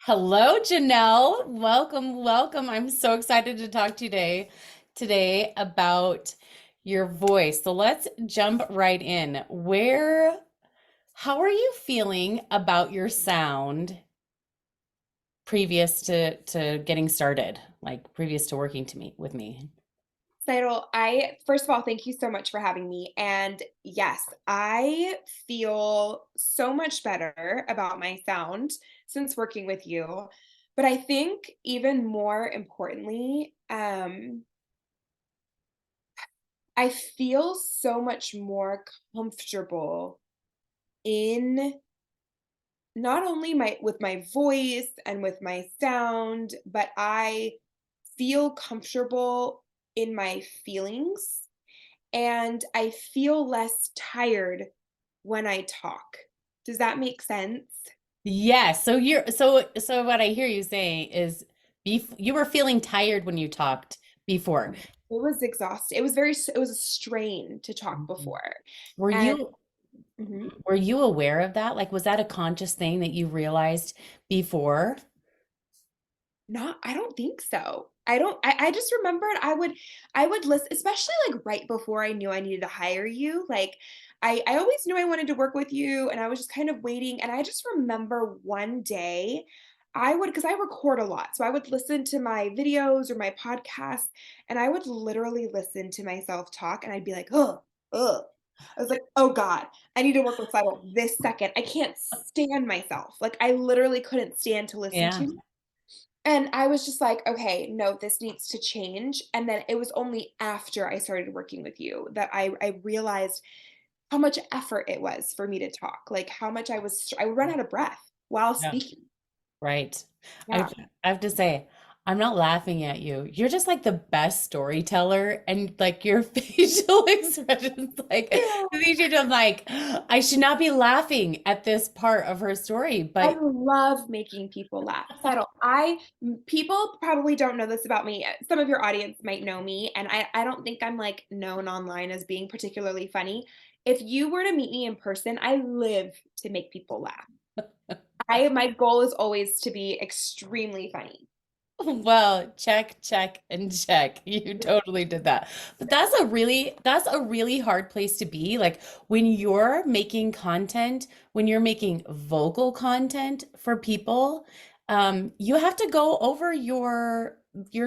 Hello, Janelle. Welcome, welcome. I'm so excited to talk to you today about your voice. So let's jump right in. How are you feeling about your sound previous to getting started, like previous to working to me with me? Cyril, I first of all, thank you so much for having me. And yes, I feel so much better about my sound since working with you. But I think even more importantly, I feel so much more comfortable in not only my with my voice and with my sound, but I feel comfortable in my feelings and I feel less tired when I talk. Does that make sense? Yes. So what I hear you saying is you were feeling tired when you talked before. It was exhausting. It was a strain to talk Mhm. before. Were And you mhm. Were you aware of that? Like, was that a conscious thing that you realized before? Not I don't think so. I just remembered I would listen, especially like right before I knew I needed to hire you. Like I always knew I wanted to work with you and I was just kind of waiting. And I just remember one day I would because I record a lot. So I would listen to my videos or my podcasts and I would literally listen to myself talk and I'd be like, oh. I was like, oh God, I need to work with Sidle this second. I can't stand myself. Like I literally couldn't stand to listen Yeah. to and I was just like, "Okay, no, this needs to change." And then it was only after I started working with you that I realized how much effort it was for me to talk, like, how much I would run out of breath while Yeah. speaking. Right. I Yeah. I have to say, I'm not laughing at you. You're just like the best storyteller, and like your facial expressions, like these are just like I should not be laughing at this part of her story, I but love making people laugh. Settle. People probably don't know this about me. Some of your audience might know me, and I don't think I'm like known online as being particularly funny. If you were to meet me in person, I live to make people laugh. I my goal is always to be extremely funny. well, check, check, and check. You totally did that. But that's a really hard place to be. Like when you're making content, when you're making vocal content for people, you have to go over your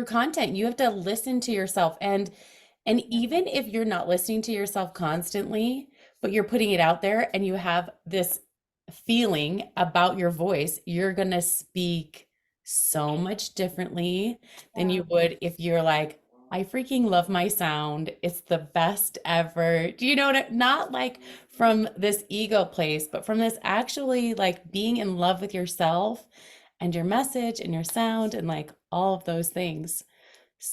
content. You have to listen to yourself. And Yeah. even if you're not listening to yourself constantly, but you're putting it out there and you have this feeling about your voice, you're gonna speak so much differently than Yeah. you would if you're like, I freaking love my sound. It's the best ever. Do you know what? Not like from this ego place, but from this actually like being in love with yourself and your message and your sound and like all of those things.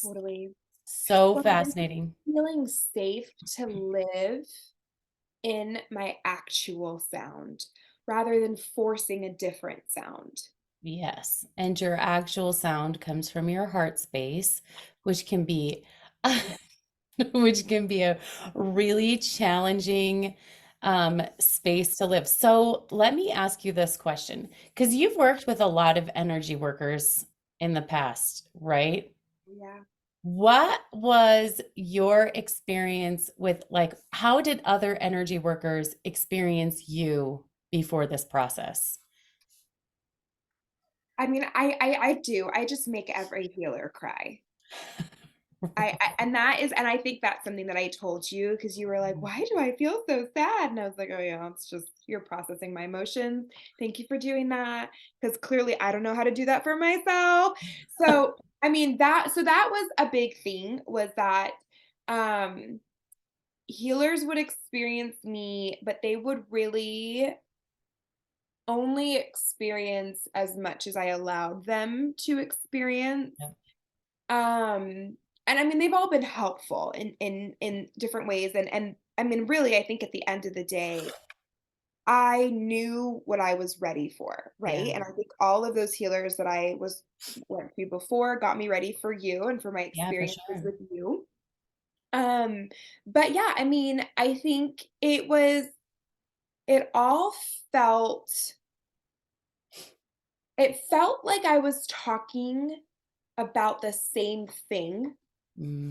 Totally. So Well, I'm fascinating. feeling safe to live in my actual sound rather than forcing a different sound. Yes. And your actual sound comes from your heart space, which can be which can be a really challenging space to live. So let me ask you this question, because you've worked with a lot of energy workers in the past, right? Yeah. What was your experience with like, how did other energy workers experience you before this process? I mean, I do. I just make every healer cry. I and that is and I think that's something that I told you because you were like, "Why do I feel so sad?" And I was like, "Oh yeah, it's just you're processing my emotions. Thank you for doing that because clearly I don't know how to do that for myself." So, I mean, that was a big thing was that um healers would experience me, but they would really only experience as much as I allowed them to experience. Yeah, Um, and I mean, they've all been helpful in different ways, and I mean, really, I think at the end of the day, I knew what I was ready for, yeah, right? And I think all of those healers that I was went through before got me ready for you and for my yeah, for experiences sure. with you. Um, but yeah, I mean, I think it all felt It felt like I was talking about the same thing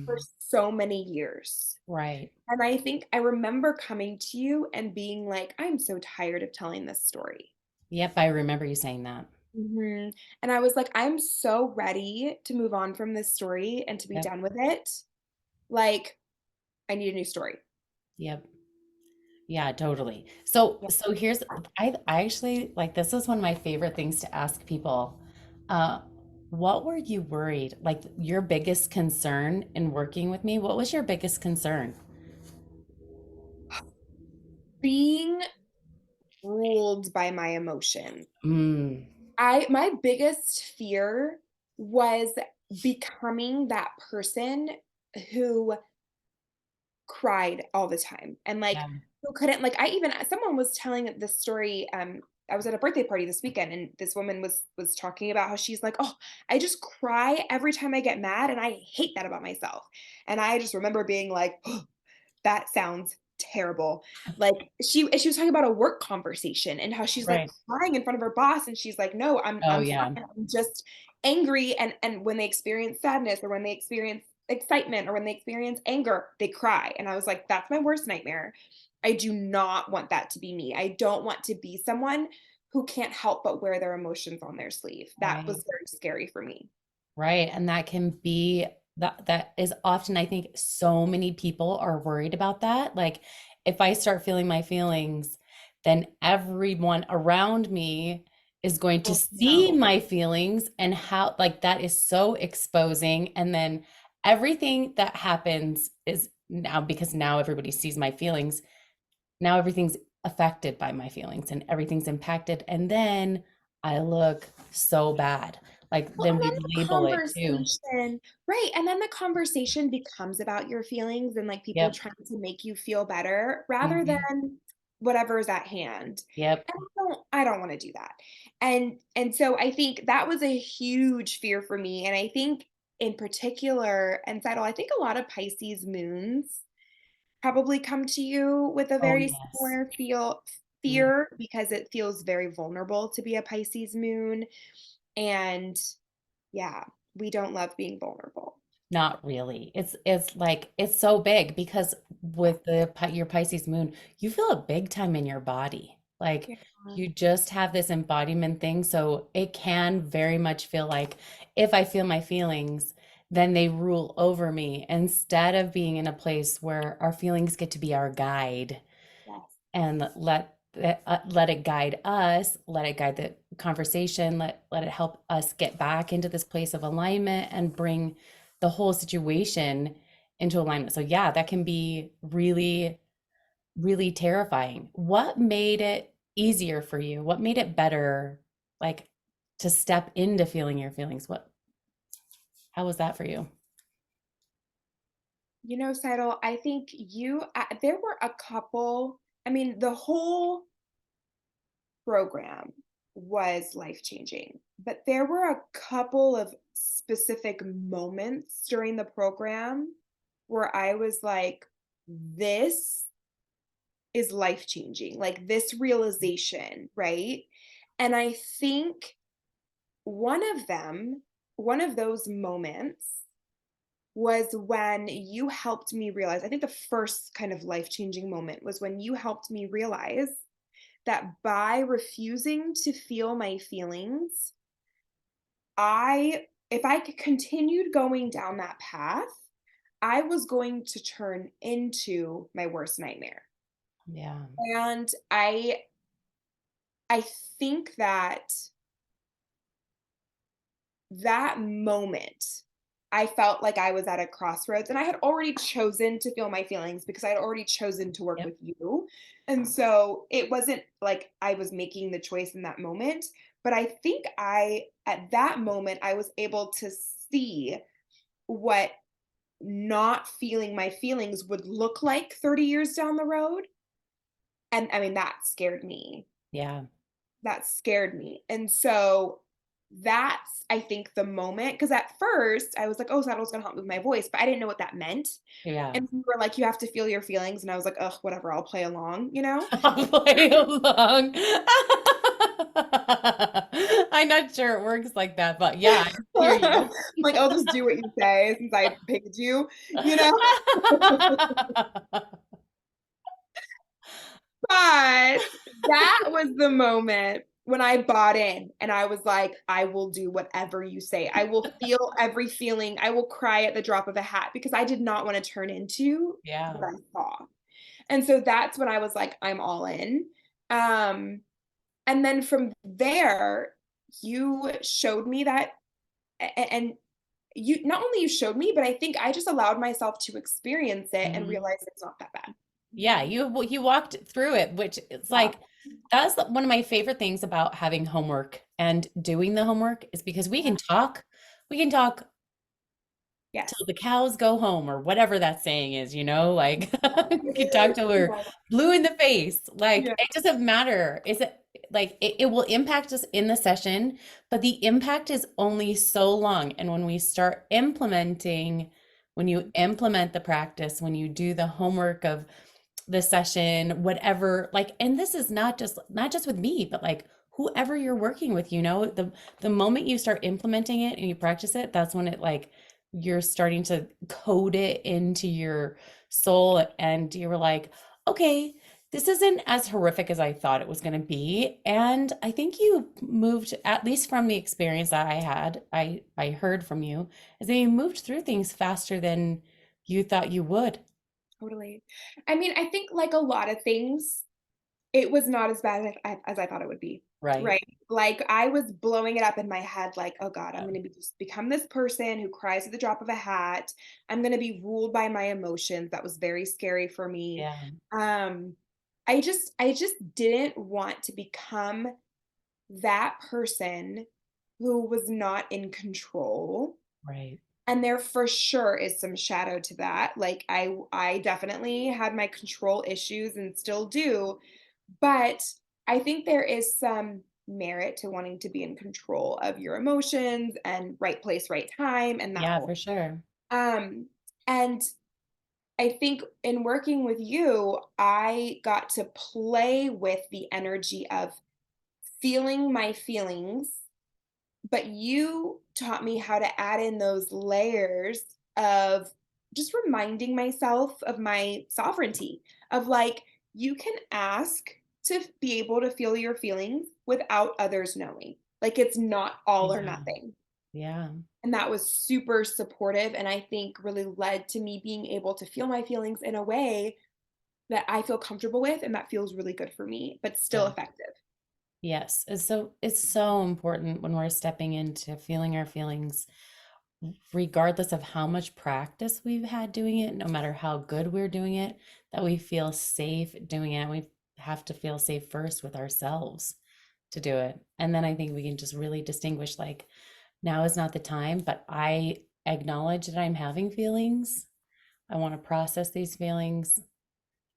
for Mm, so many years. right. And I think I remember coming to you and being like, "I'm so tired of telling this story." Yep, I remember you saying that. Mhm. And I was like, "I'm so ready to move on from this story and to be Yep. done with it. Like, I need a new story." Yep. Yeah, totally. So Yeah. so here's I actually like this is one of my favorite things to ask people. Uh what were you worried? Like your biggest concern in working with me? What was your biggest concern? Being ruled by my emotions. Mm, My biggest fear was becoming that person who cried all the time and, like, yeah. who couldn't like, I even someone was telling this story, I was at a birthday party this weekend, and this woman was talking about how she's like, "Oh, I just cry every time I get mad, and I hate that about myself." And I just remember being like, that sounds terrible. Like, she was talking about a work conversation and how she's, like, Right. crying in front of her boss, and she's like, "No, Oh I'm yeah. fine. I'm just angry." And when they experience sadness or when they experience excitement or when they experience anger, they cry. And I was like, "That's my worst nightmare. I do not want that to be me. I don't want to be someone who can't help but wear their emotions on their sleeve." That Right. was very scary for me. Right. And that can be that is often I think so many people are worried about that. Like if I start feeling my feelings, then everyone around me is going to Oh, see no. my feelings and how like that is so exposing. And then everything that happens is now because now everybody sees my feelings, now everything's affected by my feelings and everything's impacted. And then I look so bad. Like Well, then and we then the label it too. conversation right, and then the conversation becomes about your feelings and, like, people Yep. trying to make you feel better rather Mhm. than whatever's at hand, Yep. and I don't wanna do that, and so I think that was a huge fear for me, and I think in particular and Seidel, I think a lot of Pisces moons probably come to you with a Oh, very yes. similar Mm. fear because it feels very vulnerable to be a Pisces moon, and yeah, we don't love being vulnerable. Not really. It's like it's so big because Yeah, with your Pisces moon, you feel it big time in your body. Like yeah, you just have this embodiment thing, so it can very much feel like if I feel my feelings, then they rule over me instead of being in a place where our feelings get to be our guide yes. and let it guide us, let it guide the conversation, let it help us get back into this place of alignment and bring the whole situation into alignment. So yeah, that can be really, really terrifying. What made it easier for you? What made it better, like to step into feeling your feelings? How was that for you? You know, Seidel, I think there were a couple, I mean, the whole program was life-changing, but there were a couple of specific moments during the program where I was like, "This is life-changing," like, this realization, right? And I think one of them one of those moments was when you helped me realize I think the first kind of life-changing moment was when you helped me realize that by refusing to feel my feelings, if I continued going down that path, I was going to turn into my worst nightmare. Yeah. And I think that that moment, I felt like I was at a crossroads and I had already chosen to feel my feelings because I had already chosen to work Yep. with you. And so it wasn't like I was making the choice in that moment, but I think at that moment, I was able to see what not feeling my feelings would look like 30 years down the road. And I mean, Yeah. that scared me. And so that's, I think, the moment because at first I was like, "Oh, saddle's gonna help with my voice," but I didn't know what that meant. Yeah. And you were like, "You have to feel your feelings," and I was like, "Ugh, whatever, I'll play along," you know? I'll play along. I'm not sure it works like that, but yeah, I hear you. Like, I'll just do what you say since I paid you, you know? But that was the moment when I bought in and I was like, I will do whatever you say. I will feel every feeling. I will cry at the drop of a hat because I did not want to turn into what Yeah. I saw. And so that's when I was like, I'm all in. Um, and then from there, you showed me that, and you not only you showed me, but I think I just allowed myself to experience it and Mhm. realize it's not that bad. Yeah, you walked through it, which it's Yeah. like that's one of my favorite things about having homework and doing the homework is because we Yeah. can talk. We can talk Yes. till the cows go home or whatever that saying is, like we could talk till we're blue in the face. Like Yeah. it doesn't matter. Is it like it will impact us in the session, but the impact is only so long. And when we start implementing, when you implement the practice, when you do the homework of the session, whatever, like, and this is not just with me, but like whoever you're working with, the moment you start implementing it and you practice it, that's when it like you're starting to code it into your soul and you were like, okay, this isn't as horrific as I thought it was going to be. And I think you moved, at least from the experience that I had, I heard from you, is that you moved through things faster than you thought you would. Totally. I mean, I think like a lot of things, it was not as bad as I thought it would be, Right. right? Like, I was blowing it up in my head like, "Oh god, I'm Yeah. gonna be just become this person who cries at the drop of a hat. I'm gonna be ruled by my emotions." That was very scary for me. Yeah. Um, I just didn't want to become that person who was not in control. Right. And there for sure is some shadow to that. Like I definitely had my control issues and still do, but I think there is some merit to wanting to be in control of your emotions and right place, right time and that Yeah, whole for sure. um and I think in working with you, I got to play with the energy of feeling my feelings, but you taught me how to add in those layers of just reminding myself of my sovereignty, of like, you can ask to be able to feel your feelings without others knowing. Like, it's not all or Yeah. nothing. Yeah. And that was super supportive. And I think really led to me being able to feel my feelings in a way that I feel comfortable with and that feels really good for me, but still Yeah. effective. Yes. It's so important when we're stepping into feeling our feelings, regardless of how much practice we've had doing it, no matter how good we're doing it, that we feel safe doing it. We have to feel safe first with ourselves to do it. And then I think we can just really distinguish like now is not the time, but I acknowledge that I'm having feelings. I want to process these feelings.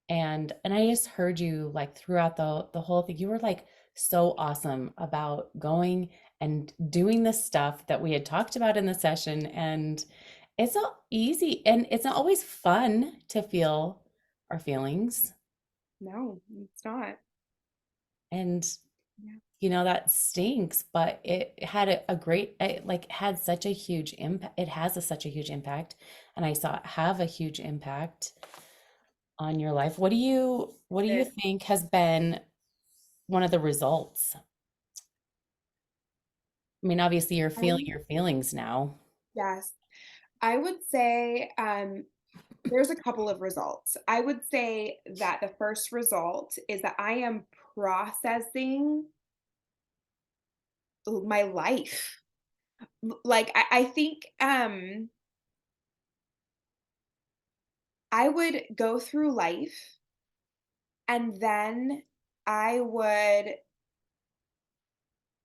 And I just heard you like throughout the whole thing. You were like so awesome about going and doing the stuff that we had talked about in the session. And it's not easy and it's not always fun to feel our feelings. No, it's not. And Yeah. that stinks, but it had a great it like had such a huge impact. It has such a huge impact. And I saw it have a huge impact on your life. What do you It, think has been one of the results? I mean, obviously you're feeling I, your feelings now. yes. I would say there's a couple of results. I would say that the first result is that I am processing my life. Like I think I would go through life and then I would,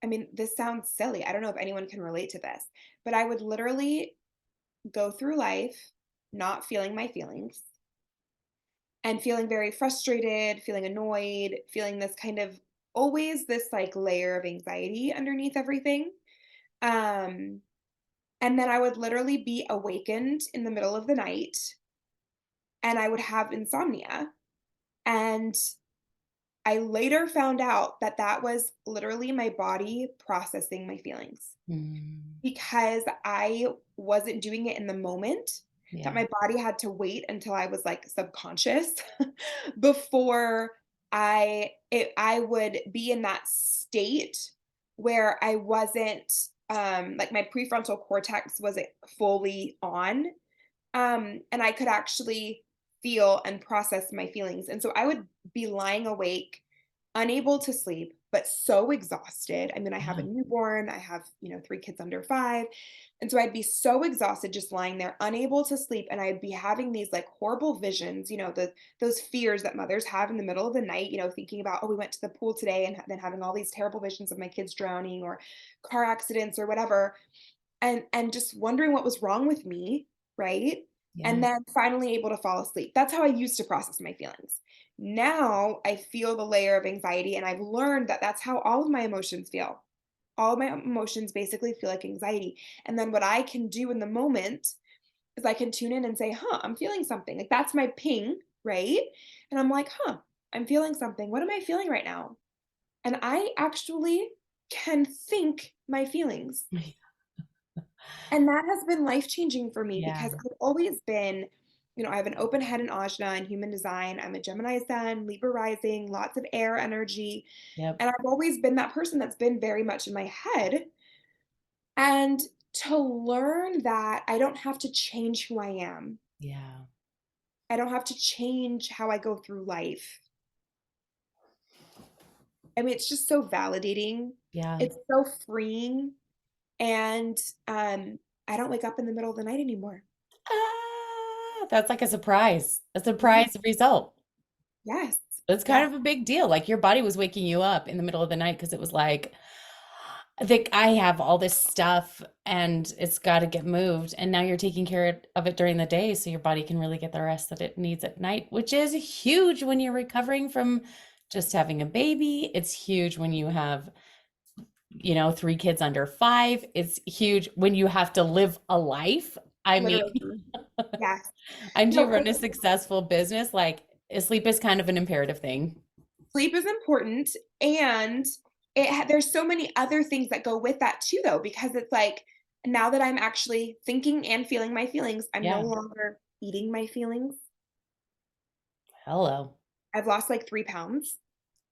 I mean, this sounds silly. I don't know if anyone can relate to this, but I would literally go through life not feeling my feelings and feeling very frustrated, feeling annoyed, feeling this kind of always this like layer of anxiety underneath everything. Um, and then I would literally be awakened in the middle of the night and I would have insomnia. And I later found out that that was literally my body processing my feelings Mm, because I wasn't doing it in the moment, that yeah. my body had to wait until I was, like, subconscious before I would be in that state where I wasn't, like, my prefrontal cortex wasn't fully on, and I could actually feel and process my feelings. And so I would be lying awake, unable to sleep, but so exhausted. I mean, I have a Yeah. newborn, I have, 3 kids under 5. And so I'd be so exhausted just lying there, unable to sleep. And I'd be having these like horrible visions, those fears that mothers have in the middle of the night, thinking about, oh, we went to the pool today, and then having all these terrible visions of my kids drowning or car accidents or whatever, and just wondering what was wrong with me, right? And Yeah. then finally able to fall asleep. That's how I used to process my feelings. Now I feel the layer of anxiety, and I've learned that that's how all of my emotions feel. All of my emotions basically feel like anxiety. And then what I can do in the moment is I can tune in and say, "Huh, I'm feeling something." Like that's my ping, right? And I'm like, "Huh, I'm feeling something. What am I feeling right now?" And I actually can think my feelings. And that has been life-changing for me Yeah. because I've always been, I have an open head in Ajna in human design. I'm a Gemini sun, Libra rising, lots of air energy. Yep. And I've always been that person that's been very much in my head. And to learn that I don't have to change who I am. Yeah. I don't have to change how I go through life. I mean, it's just so validating. Yeah. It's so freeing. And I don't wake up in the middle of the night anymore. That's like a Yeah. surprise result. Yes. It's kind Yes. of a big deal. Like your body was waking you up in the middle of the night because it was like, I think I have all this stuff and it's got to get moved. And now you're taking care of it during the day so your body can really get the rest that it needs at night, which is huge when you're recovering from just having a baby. It's huge when you have, 3 kids under 5. It's huge when you have to live a life. I mean, Literally. Yes. and to No, run a successful business, like sleep is kind of an imperative thing. sleep is important, and there's so many other things that go with that too, though, because it's like now that I'm actually thinking and feeling my feelings, I'm no Yeah. longer eating my feelings. Hello. I've lost like 3 pounds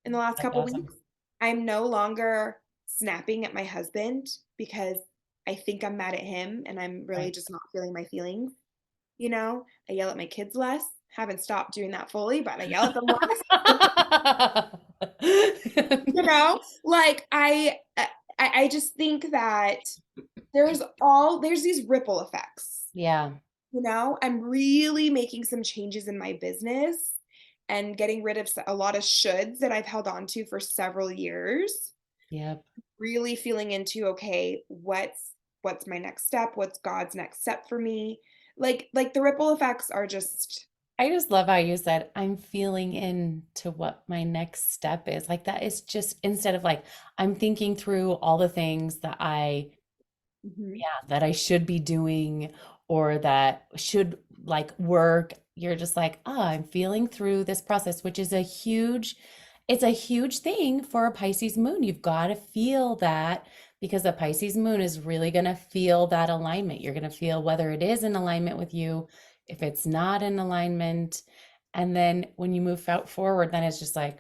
in the last That's couple awesome. weeks. I'm no longer snapping at my husband because I think I'm mad at him and I'm really Right. just not feeling my feelings. I yell at my kids less. Haven't stopped doing that fully, but I yell at them less. Like I just think that there's these ripple effects. Yeah. I'm really making some changes in my business and getting rid of a lot of shoulds that I've held on to for several years. Yep. Really feeling into, okay, what's my next step? What's God's next step for me? Like the ripple effects are just I just love how you said, I'm feeling into what my next step is. Like that is just instead of like, I'm thinking through all the things mhm, that I should be doing or that should like work. You're just like, oh, I'm feeling through this process, which is it's a huge thing for a Pisces moon. You've got to feel that because the Pisces moon is really going to feel that alignment. You're going to feel whether it is in alignment with you, if it's not in alignment. And then when you move out forward, then it's just like,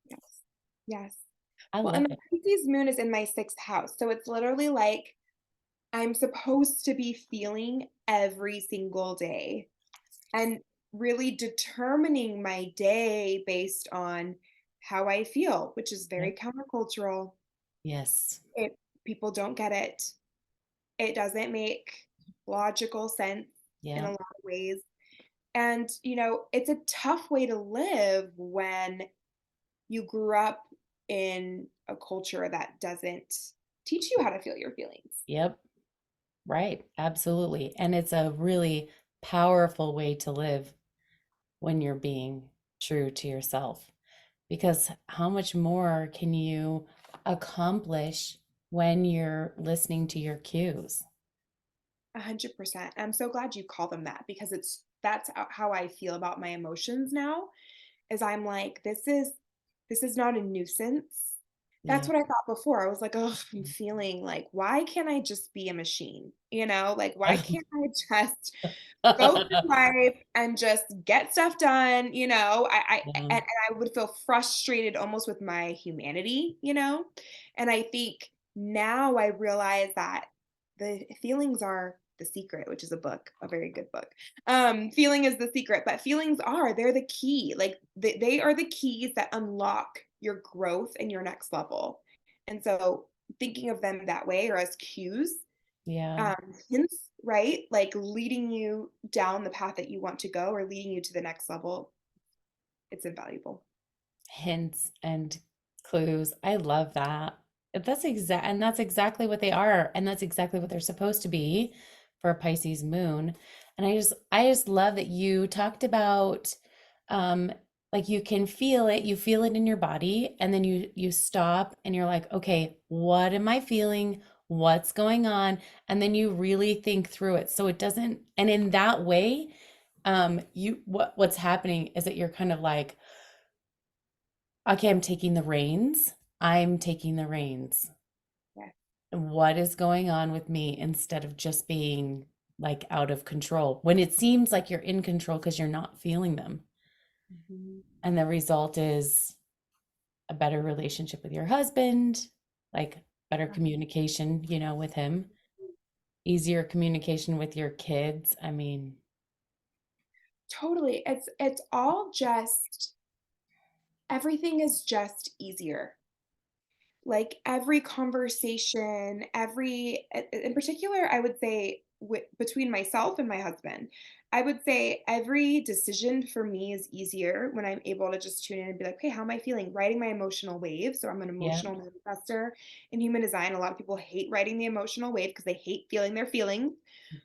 yes. Yes. I Well, and love the it. Pisces moon is in my 6th house. So it's literally like I'm supposed to be feeling every single day and really determining my day based on how I feel, which is very Yep. countercultural. Yes. It People don't get it. It doesn't make logical sense in a Yeah. lot of ways. And, it's a tough way to live when you grew up in a culture that doesn't teach you how to feel your feelings. Yep. Right, absolutely. And it's a really powerful way to live when you're being true to yourself. Because how much more can you accomplish when you're listening to your cues? 100%. I'm so glad you call them that because that's how I feel about my emotions now is I'm like, this is not a nuisance. That's Yeah. what I thought before. I was like, oh, I'm feeling like, why can't I just be a machine? Like, why can't I just go through life and just get stuff done? Yeah. And I would feel frustrated almost with my humanity. And I think now I realize that the feelings are the secret, which is a book, a very good book. Feeling is the secret, but they're the key. Like they are the keys that unlock your growth and your next level. And so thinking of them that way or as cues, Yeah. hints, right? Like leading you down the path that you want to go or leading you to the next level, it's invaluable. Hints and clues. I love that. That's exactly what they are, and that's exactly what they're supposed to be for a Pisces moon. And I just love that you talked about um like you feel it in your body, and then you stop and you're like, okay, what am I feeling? What's going on? And then you really think through it. So it doesn't, and in that way, what's happening is that you're kind of like, okay, I'm taking the reins. I'm taking the reins. Yeah. What is going on with me instead of just being like out of control when it seems like you're in control because you're not feeling them. Mhm. And the result is a better relationship with your husband, like better communication, with him, easier communication with your kids. I mean, Totally. It's all just everything is just easier. Like every conversation, in particular, I would say between myself and my husband, I would say every decision for me is easier when I'm able to just tune in and be like, hey, how am I feeling? Writing my emotional wave. So I'm an yeah, emotional manifester in human design. A lot of people hate writing the emotional wave because they hate feeling their feelings.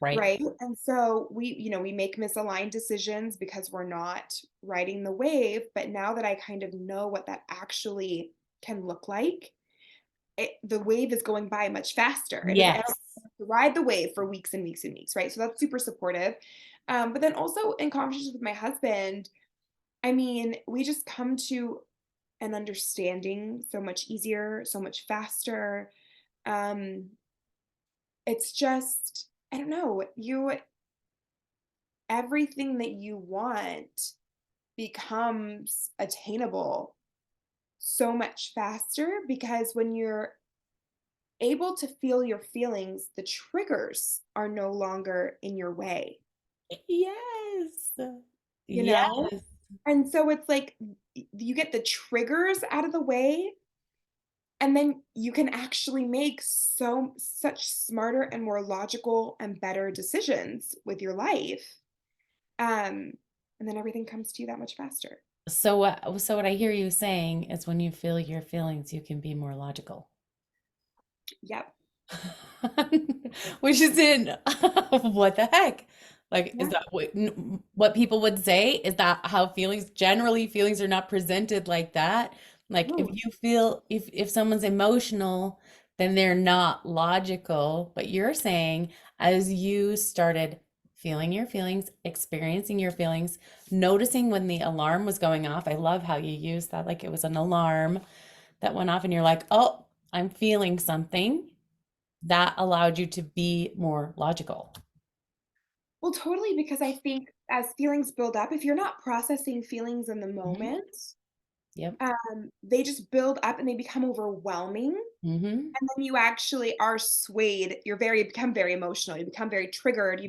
right. Right. And so we make misaligned decisions because we're not riding the wave. But now that I kind of know what that actually can look like, the wave is going by much faster. I don't Yes. have to ride the wave for weeks and weeks and weeks, right? So that's super supportive. But then also in conversations with my husband, I mean, we just come to an understanding so much easier, so much faster. Um, it's just, I don't know, everything that you want becomes attainable so much faster because when you're able to feel your feelings, the triggers are no longer in your way, Yes. you know? Yes. And so it's like you get the triggers out of the way, and then you can actually make such smarter and more logical and better decisions with your life. Um, and then everything comes to you that much faster. So what I hear you saying is when you feel your feelings, you can be more logical. Yep. Which is in what the heck? Like, is Yeah. that what people would say? Is that how generally feelings are not presented like that? Like if No. you feel if someone's emotional, then they're not logical. But you're saying as you started feeling your feelings, experiencing your feelings, noticing when the alarm was going off. I love how you use that, like it was an alarm that went off and you're like, "Oh, I'm feeling something." That allowed you to be more logical. Well, totally, because I think as feelings build up, if you're not processing feelings in the Mhm. moment, Yep. they just build up and they become overwhelming. Hmm. And then you actually are swayed. Become very emotional. You become very triggered.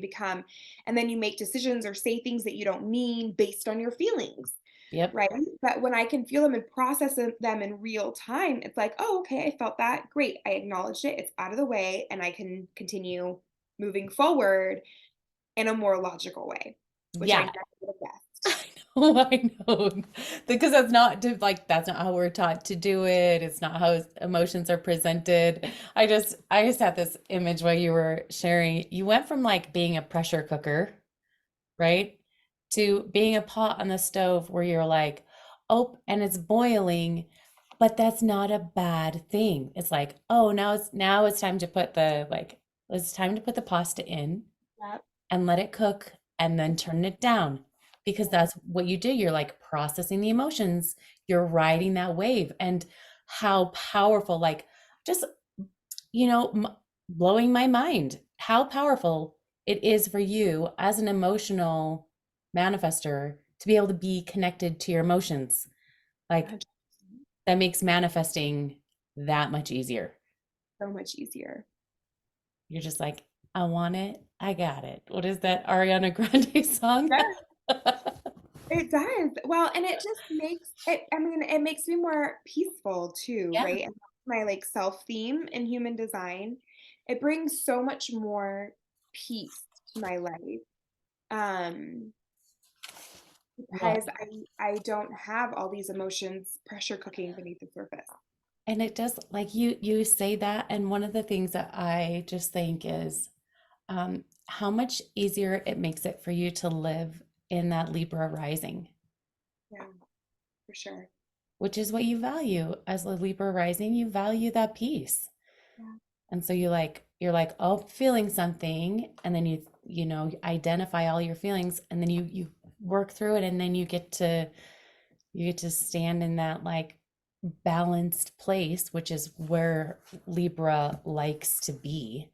And then you make decisions or say things that you don't mean based on your feelings. Yep. Right. But when I can feel them and process them in real time, it's like, oh, okay, I felt that. Great. I acknowledged it. It's out of the way. And I can continue moving forward in a more logical way, which I Yeah. never would have I guessed. I know. Because that's not how we're taught to do it. It's not how emotions are presented. I just had this image while you were sharing. You went from like being a pressure cooker, right? To being a pot on the stove where you're like, oh, and it's boiling, but that's not a bad thing. It's like, oh, now it's time to put it's time to put the pasta in Yep. and let it cook and then turn it down. because that's what you do. You're like processing the emotions, you're riding that wave. And how powerful, like, just, you know, blowing my mind, how powerful it is for you as an emotional manifester to be able to be connected to your emotions. Like, 100%. that makes manifesting that much easier. So much easier. You're just like, I want it, I got it. What is that Ariana Grande song? Yes, it does. Well, and it just makes it, I mean, it makes me more peaceful too, Yeah. right? And that's my like self theme in human design. It brings so much more peace to my life. Um, Well, because I don't have all these emotions pressure cooking beneath the surface. and it does, like, you say that, and one of the things that I just think is how much easier it makes it for you to live in that Libra rising, Yeah, for sure. which is what you value as a Libra rising. You value that peace. Yeah. And so you're like, oh, feeling something, and then you know, identify all your feelings, and then you work through it, and then you get to stand in that like balanced place, which is where Libra likes to be.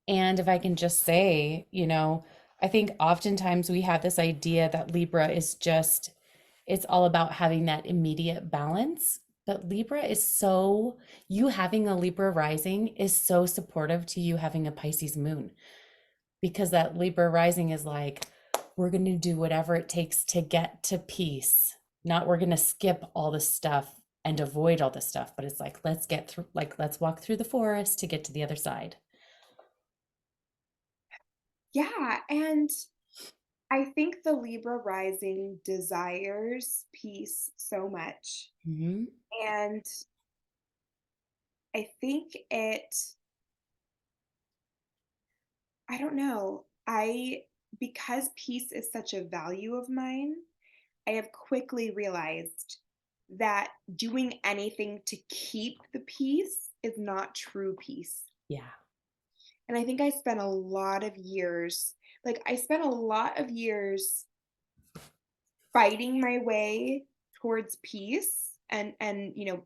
And if I can just say, you know, I think oftentimes we have this idea that Libra is just, it's all about having that immediate balance. But Libra is so, you having a Libra rising is so supportive to you having a Pisces moon, because that Libra rising is like, we're going to do whatever it takes to get to peace. Not we're going to skip all the stuff and avoid all the stuff, but it's like, let's get through, like, let's walk through the forest to get to the other side. Yeah, and I think the Libra rising desires peace so much. Hmm. And I think I don't know, because peace is such a value of mine, I have quickly realized that doing anything to keep the peace is not true peace. Yeah. And I think I spent a lot of years, like, I spent a lot of years fighting my way towards peace and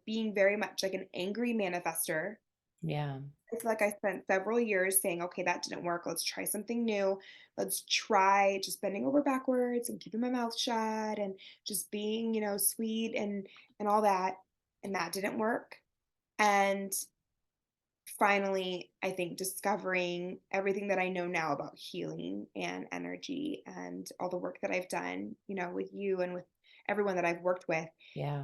being very much like an angry manifester. Yeah. I feel like I spent several years saying, okay, that didn't work. Let's try something new. Let's try just bending over backwards and keeping my mouth shut and just being, sweet and all that. And that didn't work. And finally, I think discovering everything that I know now about healing and energy and all the work that I've done, with you and with everyone that I've worked with, Yeah.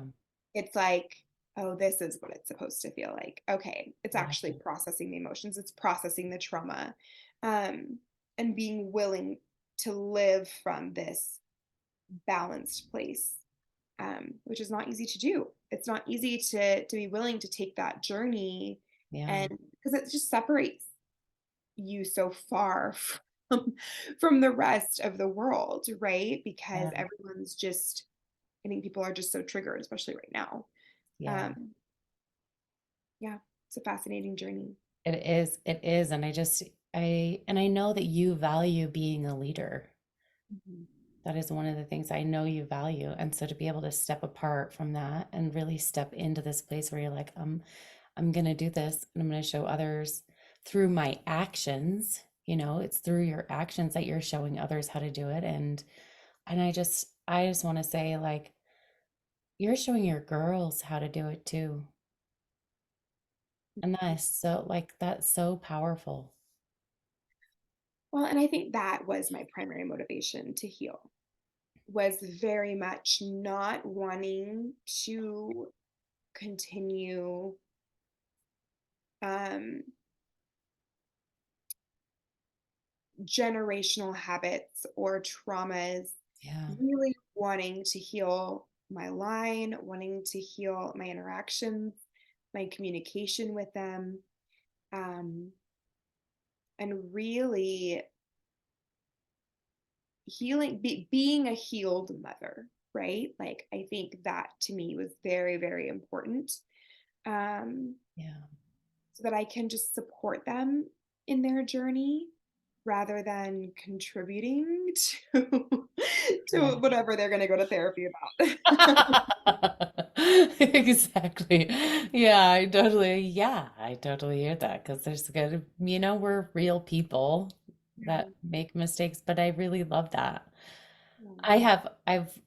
it's like, oh, this is what it's supposed to feel like. Okay, it's Yeah. actually processing the emotions, it's processing the trauma, um, and being willing to live from this balanced place, which is not easy to do. It's not easy to be willing to take that journey, Yeah. and because it just separates you so far from the rest of the world, right? Because Yeah. everyone's just, I think people are just so triggered, especially right now. Yeah. Um, yeah, it's a fascinating journey. It is. It is. And and I know that you value being a leader. Mhm. That is one of the things I know you value. And so to be able to step apart from that and really step into this place where you're like, I'm going to do this and I'm going to show others through my actions. You know, it's through your actions that you're showing others how to do it. And I just want to say, like, you're showing your girls how to do it too. And that is so, like, that's so powerful. Well, and I think that was my primary motivation to heal, was very much not wanting to continue um, generational habits or traumas, Yeah. really wanting to heal my line, wanting to heal my interactions, my communication with them, um, and really being a healed mother, right? Like, I think that to me was very, very important, um, Yeah. so that I can just support them in their journey, rather than contributing to to Right. whatever they're going to go to therapy about. Exactly. Yeah, I totally hear that because there's good, we're real people Yeah. that make mistakes, but I really love that. Yeah. I've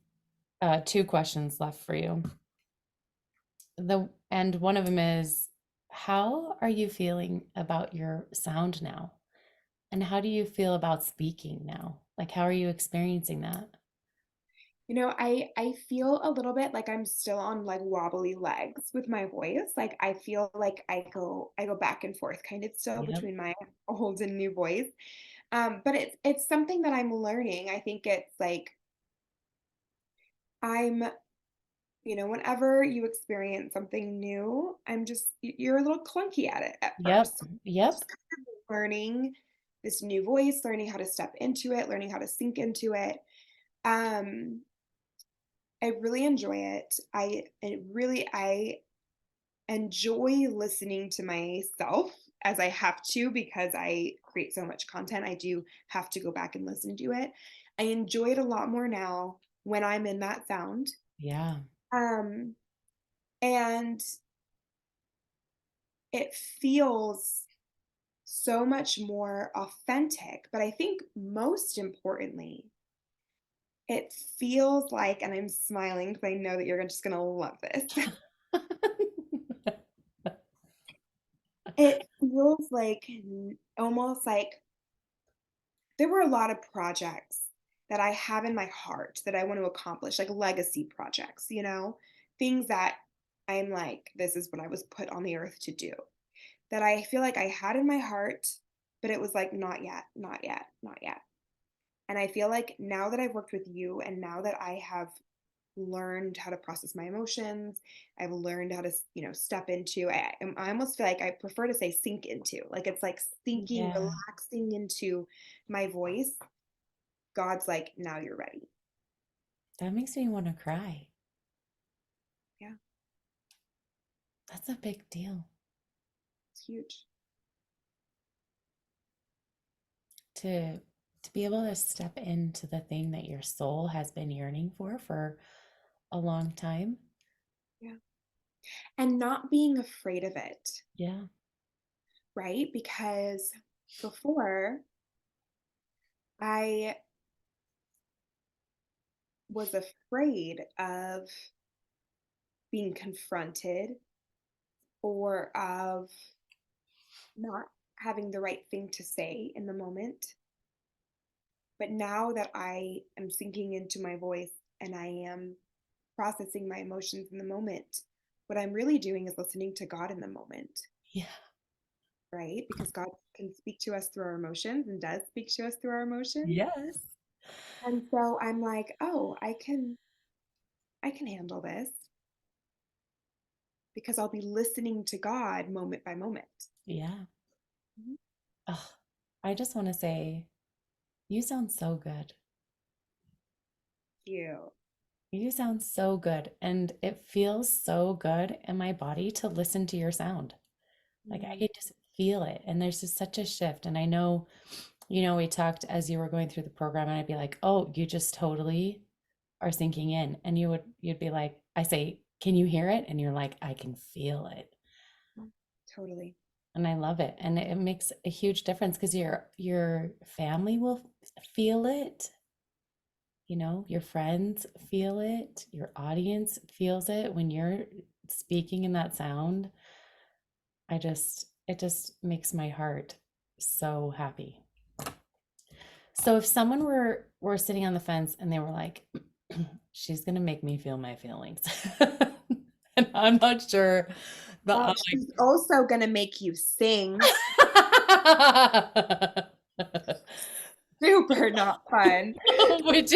two questions left for you. And one of them is, how are you feeling about your sound now? And how do you feel about speaking now? Like, how are you experiencing that? I feel a little bit like I'm still on like wobbly legs with my voice. Like I feel like I go back and forth kind of still Yep. between my old and new voice. But it's something that I'm learning. I think it's like I'm, whenever you experience something new, you're a little clunky at it at Yep. first. Yep. Just kind of learning this new voice, learning how to step into it, learning how to sink into it. Um, I really enjoy it. I enjoy listening to myself as I have to because I create so much content. I do have to go back and listen to it. I enjoy it a lot more now when I'm in that sound. Yeah. Um, and it feels so much more authentic. But I think most importantly, it feels like, and I'm smiling because I know that you're just going to love this. It feels like almost like there were a lot of projects that I have in my heart that I want to accomplish, like legacy projects, things that I'm like, this is what I was put on the earth to do, that I feel like I had in my heart, but it was like, not yet, not yet, not yet. And I feel like now that I've worked with you and now that I have learned how to process my emotions, I've learned how to, step into, I almost feel like I prefer to say sink into, like it's like sinking, Yeah. relaxing into my voice. God's like, now you're ready. That makes me want to cry. Yeah, That's a big deal it's huge. to to be able to step into the thing that your soul has been yearning for a long time. Yeah. And not being afraid of it, Yeah. right? Because before I was afraid of being confronted or of not having the right thing to say in the moment. But now that I am sinking into my voice and I am processing my emotions in the moment, what I'm really doing is listening to God in the moment, Yeah. right? Because God can speak to us through our emotions and does speak to us through our emotions. Yes. And so I'm like, oh, I can handle this because I'll be listening to God moment by moment. Yeah. Mhm. Oh, I just want to say, you sound so good. You. You sound so good. And it feels so good in my body to listen to your sound. Like I Mm. could just feel it. And there's just such a shift. And I know, we talked as you were going through the program, and I'd be like, oh, you just totally are sinking in. And you'd be like, I say, can you hear it? And you're like, I can feel it. Totally. And I love it. And it makes a huge difference because your family will feel it. Your friends feel it, your audience feels it when you're speaking in that sound. It just makes my heart so happy. So if someone were sitting on the fence and they were like, she's gonna make me feel my feelings. And I'm not sure, but I'm She's also going to make you sing. like Super not fun. which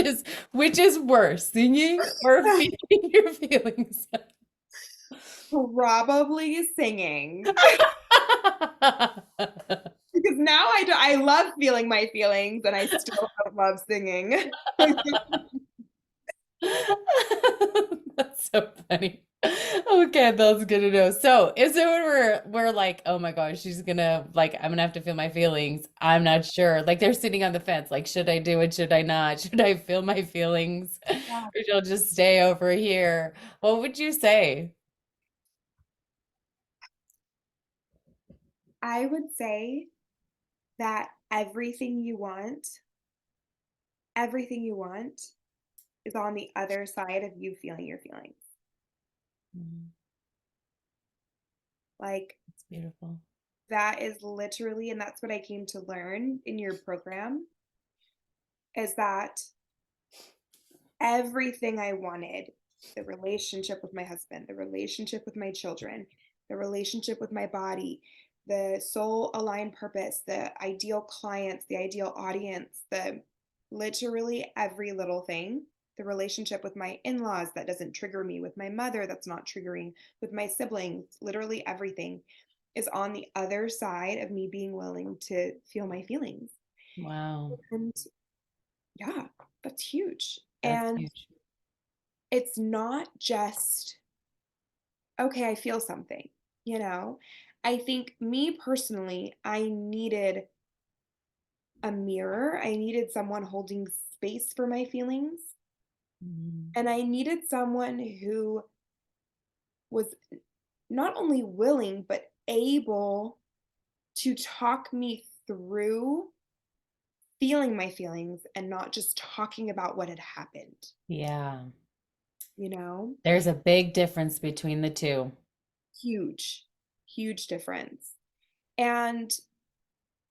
is worse, singing or feeling your feelings? Probably singing. Because now I love feeling my feelings and I still don't love singing. That's so funny. Okay, that's good to know. So, is it when we're like, oh my gosh, she's gonna like, I'm gonna have to feel my feelings. I'm not sure. Like they're sitting on the fence, like, should I do it? Should I not? Should I feel my feelings? Yeah. Or she'll just stay over here. What would you say? I would say that everything you want is on the other side of you feeling your feelings. Mhm. Like It's beautiful. that is literally, and that's what I came to learn in your program, is that everything I wanted, the relationship with my husband, the relationship with my children, the relationship with my body, the soul aligned purpose, the ideal clients, the ideal audience, the literally every little thing, the relationship with my in laws that doesn't trigger me, with my mother that's not triggering, with my siblings, literally everything is on the other side of me being willing to feel my feelings. Wow, And yeah, that's huge. that's And huge. it's not just, okay, I feel something, you know? I think me personally, I needed a mirror. I needed someone holding space for my feelings. Mhm. And I needed someone who was not only willing, but able to talk me through feeling my feelings and not just talking about what had happened, Yeah, you know? there's a big difference between the two. Huge, huge difference. And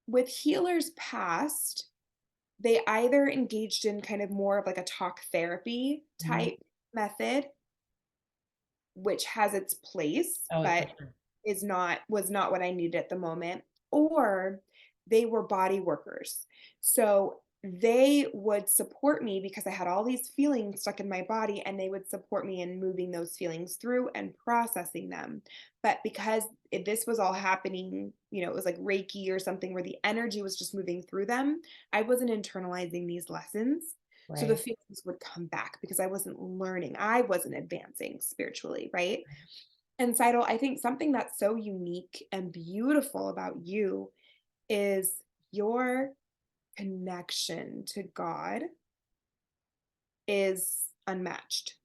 with healers past, they either engaged in kind of more of like a talk therapy Mhm. type method, which has its place, Oh, for but sure. is not was not what I needed at the moment, or they were body workers. So they would support me because I had all these feelings stuck in my body and they would support me in moving those feelings through and processing them. But because this was all happening, it was like Reiki or something where the energy was just moving through them, I wasn't internalizing these lessons. So the Right. feelings would come back because I wasn't learning. I wasn't advancing spiritually, right? And Seidel, I think something that's so unique and beautiful about you is your connection to God is unmatched.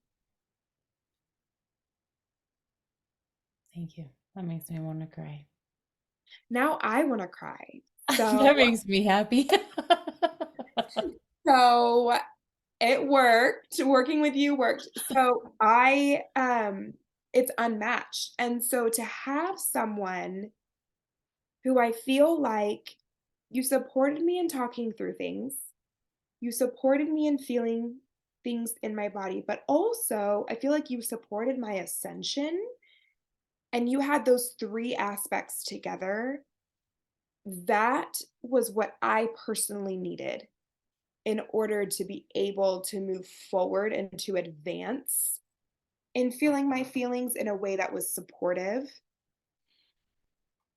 Thank you. That makes me want to cry. Now I want to cry. So, That makes me happy. so it worked. Working with you worked. So it's unmatched. And so to have someone who I feel like you supported me in talking through things, you supported me in feeling things in my body, but also I feel like you supported my ascension and you had those three aspects together. That was what I personally needed in order to be able to move forward and to advance in feeling my feelings in a way that was supportive.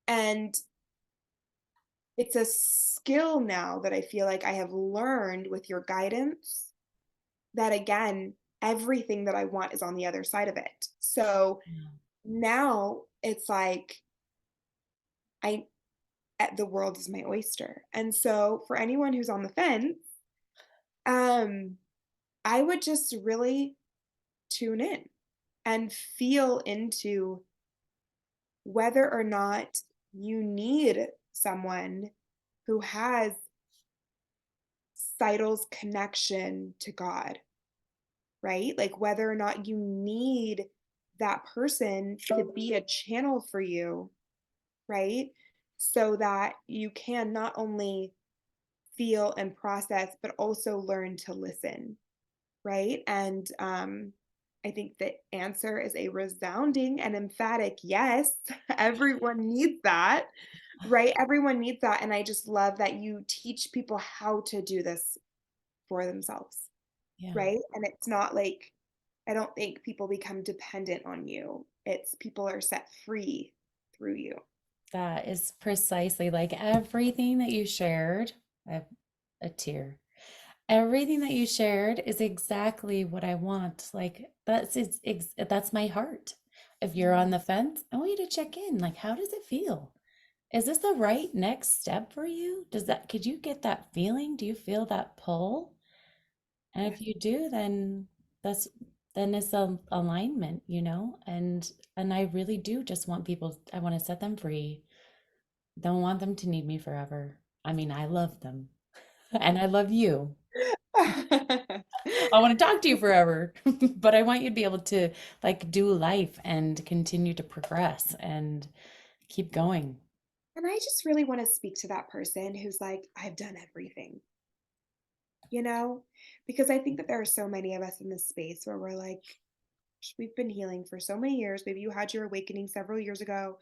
And it's a skill now that I feel like I have learned with your guidance that again, everything that I want is on the other side of it. So Yeah. now it's like I the world is my oyster. And so for anyone who's on the fence, um I would just really tune in and feel into whether or not you need someone who has Seidel's connection to God, right? Like whether or not you need that person to be a channel for you, right? So that you can not only feel and process, but also learn to listen, right? And I think the answer is a resounding and emphatic yes. Everyone needs that, right? Everyone needs that. And I just love that you teach people how to do this for themselves, Yeah. right? And it's not like, I don't think people become dependent on you. It's people are set free through you. That is precisely like everything that you shared. I have a tear. Everything that you shared is exactly what I want. Like that's my heart. if you're on the fence, I want you to check in. Like, how does it feel? Is this the right next step for you? Could you get that feeling? Do you feel that pull? And Yes. if you do, then that's then it's a alignment, and I really do just want people, I want to set them free. Don't want them to need me forever. I mean, I love them and I love you. I want to talk to you forever, but I want you to be able to like do life and continue to progress and keep going. And I just really want to speak to that person who's like, I've done everything, you know? Because I think that there are so many of us in this space where we're like, we've been healing for so many years. Maybe you had your awakening several years ago.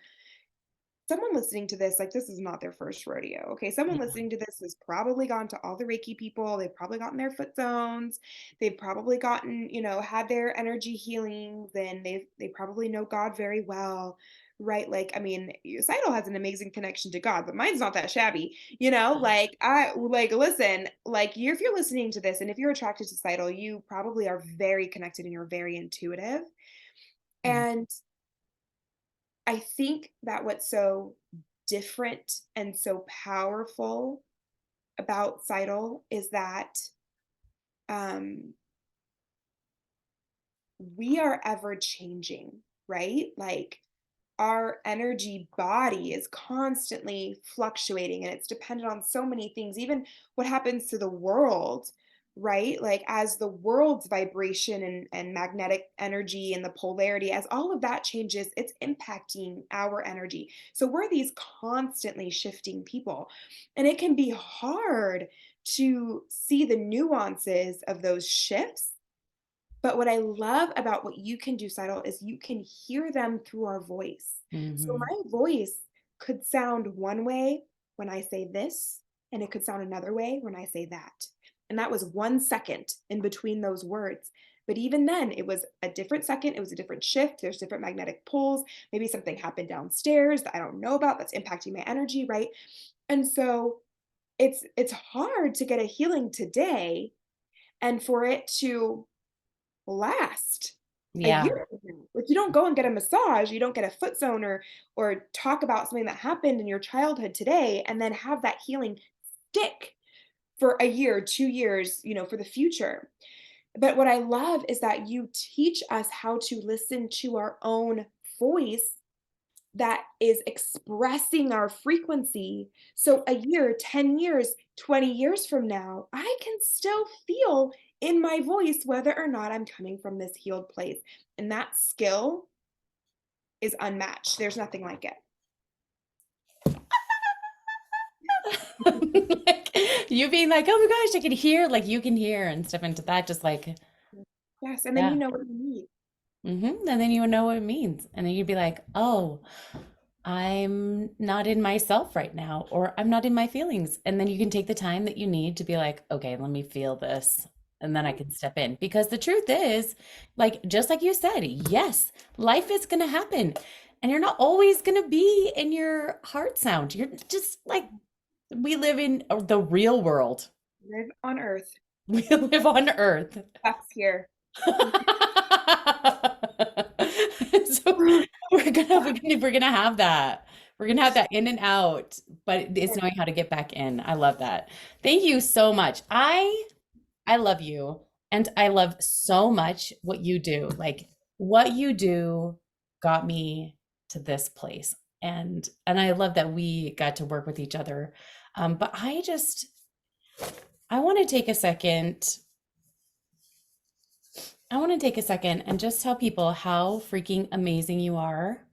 Someone listening to this, like, this is not their first rodeo. Okay. Someone Yeah. listening to this has probably gone to all the Reiki people. They've probably gotten their foot zones. They've probably gotten, had their energy healings, and they probably know God very well. Right. Like, I mean, Seidel has an amazing connection to God, but mine's not that shabby. Like, listen, like, if you're listening to this and if you're attracted to Seidel, you probably are very connected and you're very intuitive. Mhm. And I think that what's so different and so powerful about Seidel is that um, we are ever changing, right? Like our energy body is constantly fluctuating and it's dependent on so many things, even what happens to the world, right? Like as the world's vibration and magnetic energy and the polarity, as all of that changes, it's impacting our energy. So we're these constantly shifting people, and it can be hard to see the nuances of those shifts. But what I love about what you can do, Seidel, is you can hear them through our voice. So Mhm. my voice could sound one way when I say this, and it could sound another way when I say that. And that was 1 second in between those words. But even then, it was a different second. It was a different shift. There's different magnetic pulls. Maybe something happened downstairs that I don't know about that's impacting my energy, right? And so it's hard to get a healing today and for it to last a Yeah. year from now. If you don't go and get a massage, you don't get a foot zone or talk about something that happened in your childhood today and then have that healing stick for a year, 2 years, for the future. But what I love is that you teach us how to listen to our own voice that is expressing our frequency. So a year, 10 years, 20 years from now, I can still feel in my voice whether or not I'm coming from this healed place. And that skill is unmatched. There's nothing like it. Like, you being like, oh my gosh, I can hear, like you can hear and stuff into that, just like, Yes, and then you yeah. know what you need. And then you would know what it means. And then you'd be like, oh, I'm not in myself right now, or I'm not in my feelings. And then you can take the time that you need to be like, okay, let me feel this. And then I can step in. Because the truth is, like, just like you said, yes, life is going to happen. And you're not always going to be in your heart sound. You're just like, we live in the real world. Live on earth. We live on Earth. That's here. So we're gonna have that. We're gonna have that in and out, but it's knowing how to get back in. I love that. Thank you so much. I love you, and I love so much what you do. Like what you do got me to this place, and I love that we got to work with each other. But I want to take a second. I want to take a second and just tell people how freaking amazing you are,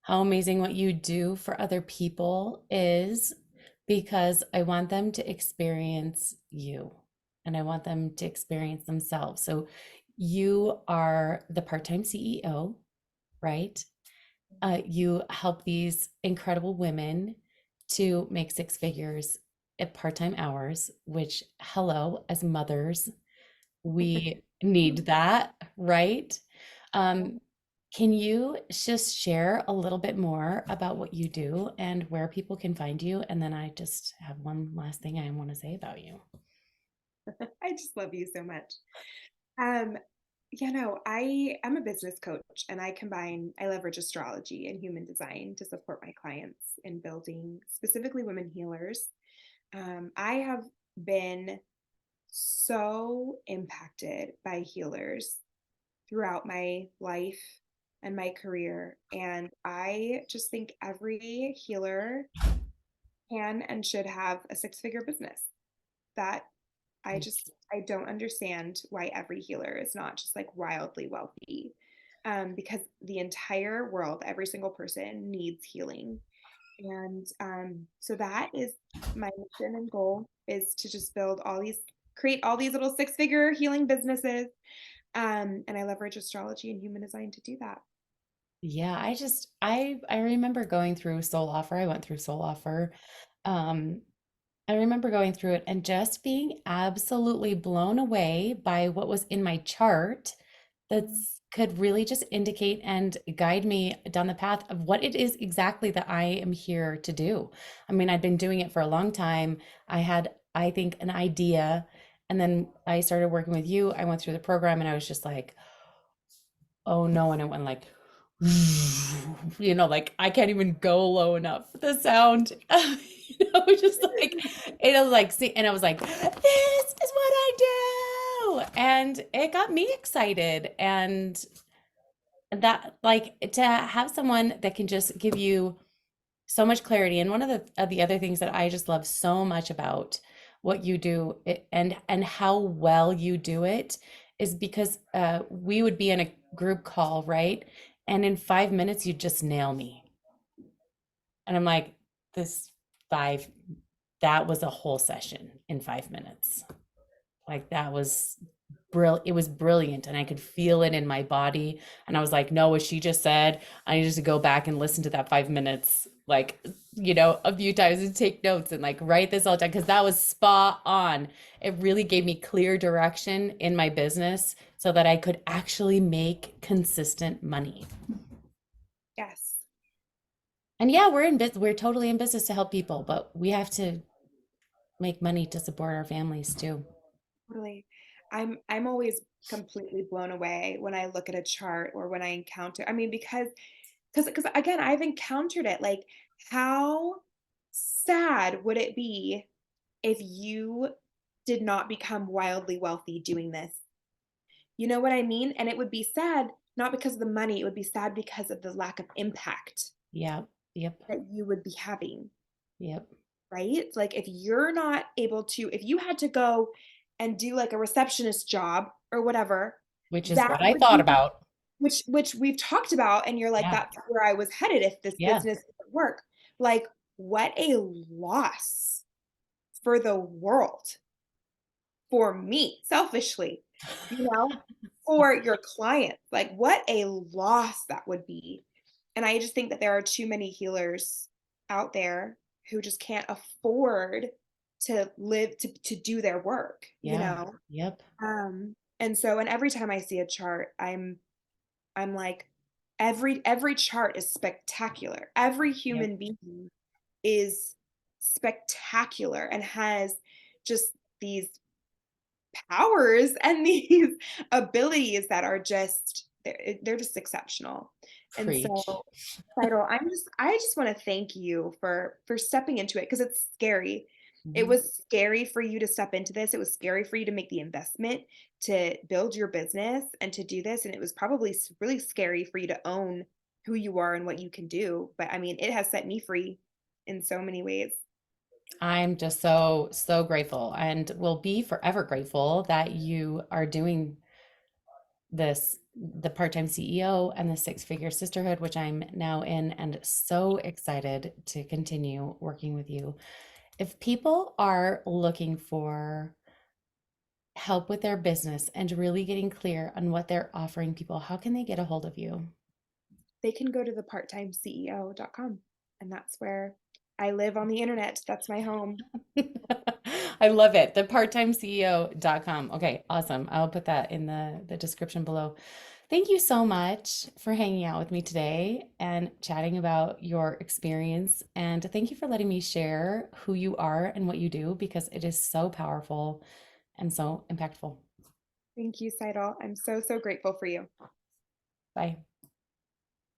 how amazing what you do for other people is, because I want them to experience you and I want them to experience themselves. So, you are the part time CEO, right? You help these incredible women to make six figures at part time hours, which, hello, as mothers, we need that, right? Um, can you just share a little bit more about what you do and where people can find you? And then I just have one last thing I want to say about you. I just love you so much. Um, I'm a business coach and I leverage astrology and human design to support my clients in building specifically women healers. I have been so impacted by healers throughout my life and my career. And I just think every healer can and should have a six-figure business. That I don't understand why every healer is not just like wildly wealthy. Because the entire world, every single person needs healing. And so that is my mission and goal is to just create all these little six-figure healing businesses. And I leverage astrology and human design to do that. Yeah, I remember going through Soul Offer. I went through Soul Offer. Um, I remember going through it and just being absolutely blown away by what was in my chart that Mm. could really just indicate and guide me down the path of what it is exactly that I am here to do. I mean, I'd been doing it for a long time. I had, I think, an idea, and then I started working with you. I went through the program and I was just like, oh no, and it went like, like I can't even go low enough. The sound, just like it was like, see, and I was like, this is what I do, and it got me excited, and that like to have someone that can just give you so much clarity. And one of the other things that I just love so much about what you do and how well you do it is because we would be in a group call, right? And in 5 minutes, you'd just nail me. And I'm like, this five, that was a whole session in 5 minutes. Like that was it was brilliant and I could feel it in my body. And I was like, no, what she just said, I needed to go back and listen to that 5 minutes, like, a few times and take notes and like write this all down because that was spot on. It really gave me clear direction in my business so that I could actually make consistent money. Yes, And yeah, we're in business, we're totally in business to help people, but we have to make money to support our families too. totally. I'm always completely blown away when I look at a chart or when I encounter, I mean, because again, I've encountered it. Like, how sad would it be if you did not become wildly wealthy doing this? You know what I mean? And it would be sad not because of the money, it would be sad because of the lack of impact Yeah. Yep. that you would be having, Yep. right? Like if you're not able to, if you had to go and do like a receptionist job or whatever, Which is that what I would thought be about. which we've talked about, and you're like, Yeah. that's where I was headed if this Yeah. business didn't work. Like, what a loss for the world, for me, selfishly, for your clients. Like, what a loss that would be. And I just think that there are too many healers out there who just can't afford to live to do their work, you Yeah. know? Yep. And so, and every time I see a chart, I'm like, every chart is spectacular. Every Yep. human being is spectacular and has just these powers and these abilities that are just they're just exceptional. And Preach. so, Seidel, I just want to thank you for stepping into it because it's scary. It Mhm. was scary for you to step into this. It was scary for you to make the investment to build your business and to do this. And it was probably really scary for you to own who you are and what you can do. But I mean, it has set me free in so many ways. I'm just so, so grateful and will be forever grateful that you are doing this, the part-time CEO and the six-figure sisterhood, which I'm now in, and so excited to continue working with you. If people are looking for help with their business and really getting clear on what they're offering people, how can they get a hold of you? They can go to the parttimeceo.com, and that's where I live on the internet. That's my home. I love it. The parttimeceo.com. Okay, awesome. I'll put that in the description below. Thank you so much for hanging out with me today and chatting about your experience. And thank you for letting me share who you are and what you do because it is so powerful and so impactful. Thank you, Seidel. I'm so, so grateful for you. Bye.